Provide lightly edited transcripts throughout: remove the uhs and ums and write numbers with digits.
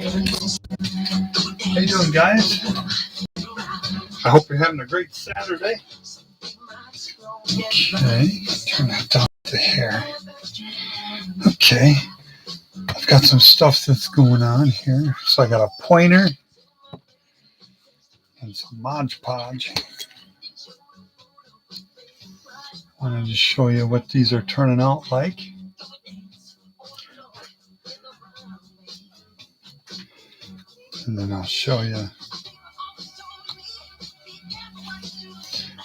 How you doing, guys? I hope you're having a great Saturday. Okay, turn that down to here. Okay, I've got some stuff that's going on here. So I got a pointer and some Mod Podge. I wanted to show you what these are turning out like. And then I'll show you.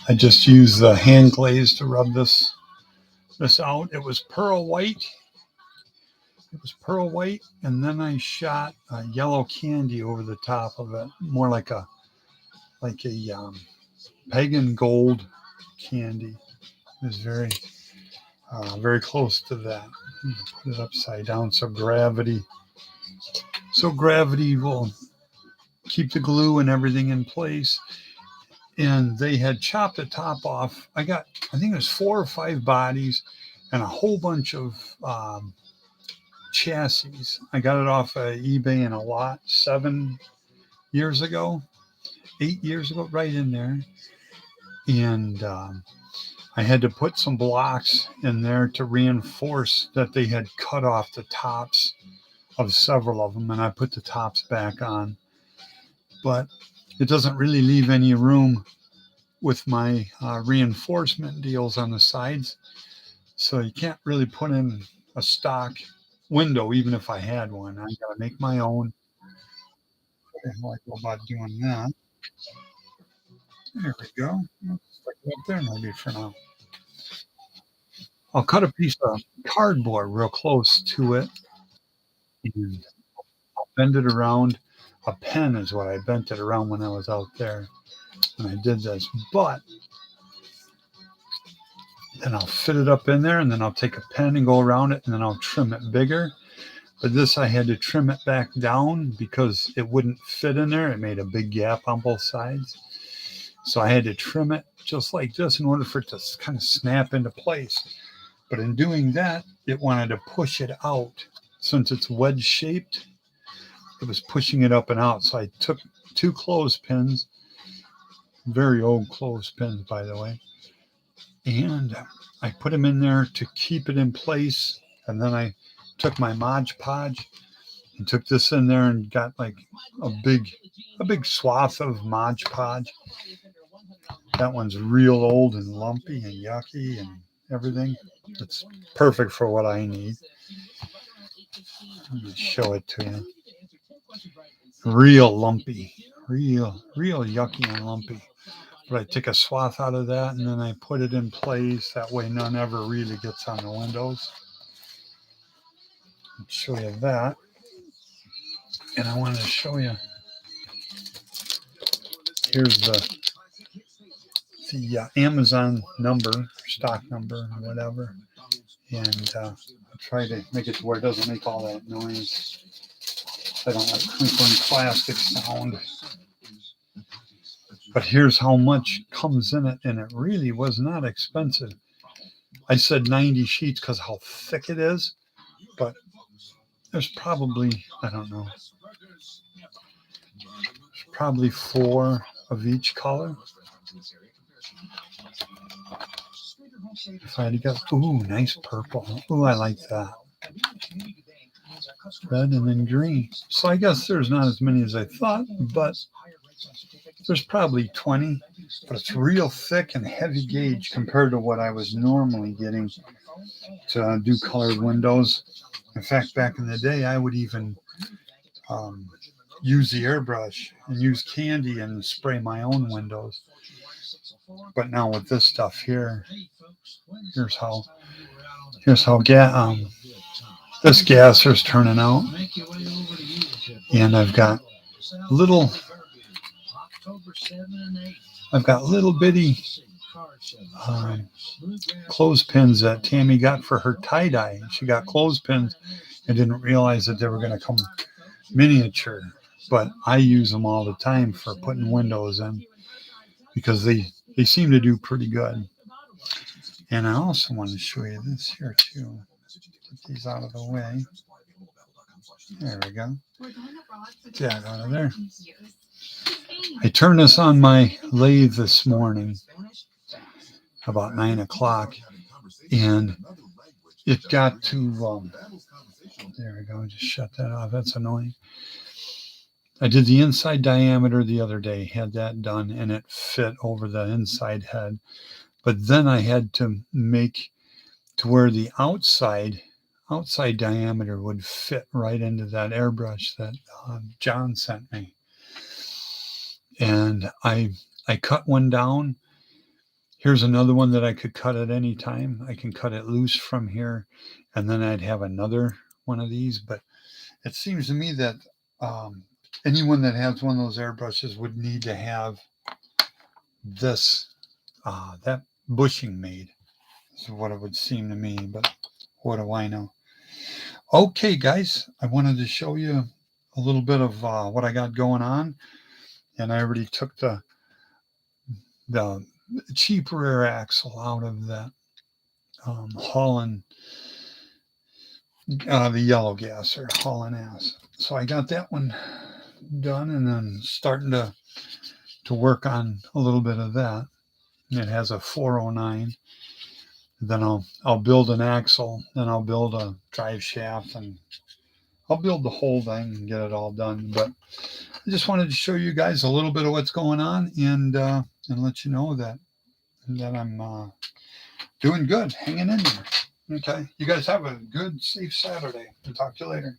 I just used the hand glaze to rub this out. It was pearl white. And then I shot yellow candy over the top of it, more like a pagan gold candy. It was very close to that. Put it upside down so gravity will keep the glue and everything in place. And they had chopped the top off. I think it was 4 or 5 bodies and a whole bunch of chassis. I got it off eBay in a lot 8 years ago, right in there. And I had to put some blocks in there to reinforce that they had cut off the tops of several of them, and I put the tops back on. But it doesn't really leave any room with my reinforcement deals on the sides, so you can't really put in a stock window, even if I had one. I got to make my own. How I go about doing that. There we go. Stick it up there maybe for now. I'll cut a piece of cardboard real close to it and I'll bend it around. A pen is what I bent it around when I was out there when I did this. But then I'll fit it up in there and then I'll take a pen and go around it and then I'll trim it bigger. But this, I had to trim it back down because it wouldn't fit in there. It made a big gap on both sides. So I had to trim it just like this in order for it to kind of snap into place. But in doing that, it wanted to push it out. Since it's wedge shaped, it was pushing it up and out. So I took 2 clothespins, very old clothespins, by the way, and I put them in there to keep it in place. And then I took my Mod Podge and took this in there and got like a big swath of Mod Podge. That one's real old and lumpy and yucky and everything. It's perfect for what I need. Let me show it to you. Real lumpy, real yucky and lumpy. But I take a swath out of that and then I put it in place. That way none ever really gets on the windows. I'll show you that. And I wanted to show you. Here's the Amazon number, stock number, whatever. And I'll try to make it to where it doesn't make all that noise. I don't like crinkling plastic sound. But here's how much comes in it, and it really was not expensive. I said 90 sheets because how thick it is, but there's probably, I don't know, there's probably 4 of each color. If I had to guess, ooh, nice purple. Ooh, I like that. Red and then green. So I guess there's not as many as I thought, but there's probably 20. But it's real thick and heavy gauge compared to what I was normally getting to do colored windows. In fact, back in the day, I would even use the airbrush and use candy and spray my own windows. But now with this stuff here, here's how this gasser's turning out. And I've got little bitty clothespins that Tammy got for her tie-dye. She got clothespins and didn't realize that they were going to come miniature. But I use them all the time for putting windows in because they seem to do pretty good. And I also want to show you this here too. Get these out of the way. There we go. Jack out of there. I turned this on my lathe this morning about 9 o'clock, and it got to, there we go, just shut that off. That's annoying. I did the inside diameter the other day, had that done, and it fit over the inside head. But then I had to make to where the outside diameter would fit right into that airbrush that John sent me. And I cut one down. Here's another one that I could cut at any time. I can cut it loose from here, and then I'd have another one of these. But it seems to me that anyone that has one of those airbrushes would need to have this, that bushing made. Is what it would seem to me, but what do I know? Okay, guys, I wanted to show you a little bit of what I got going on, and I already took the cheap rear axle out of that Haulin, the yellow gasser, Haulin ass. So I got that one done, and then starting to work on a little bit of that. It has a 409. Then I'll build an axle, then I'll build a drive shaft, and I'll build the whole thing and get it all done. But I just wanted to show you guys a little bit of what's going on, and let you know that I'm doing good, hanging in there. Okay, you guys have a good, safe Saturday. I'll talk to you later.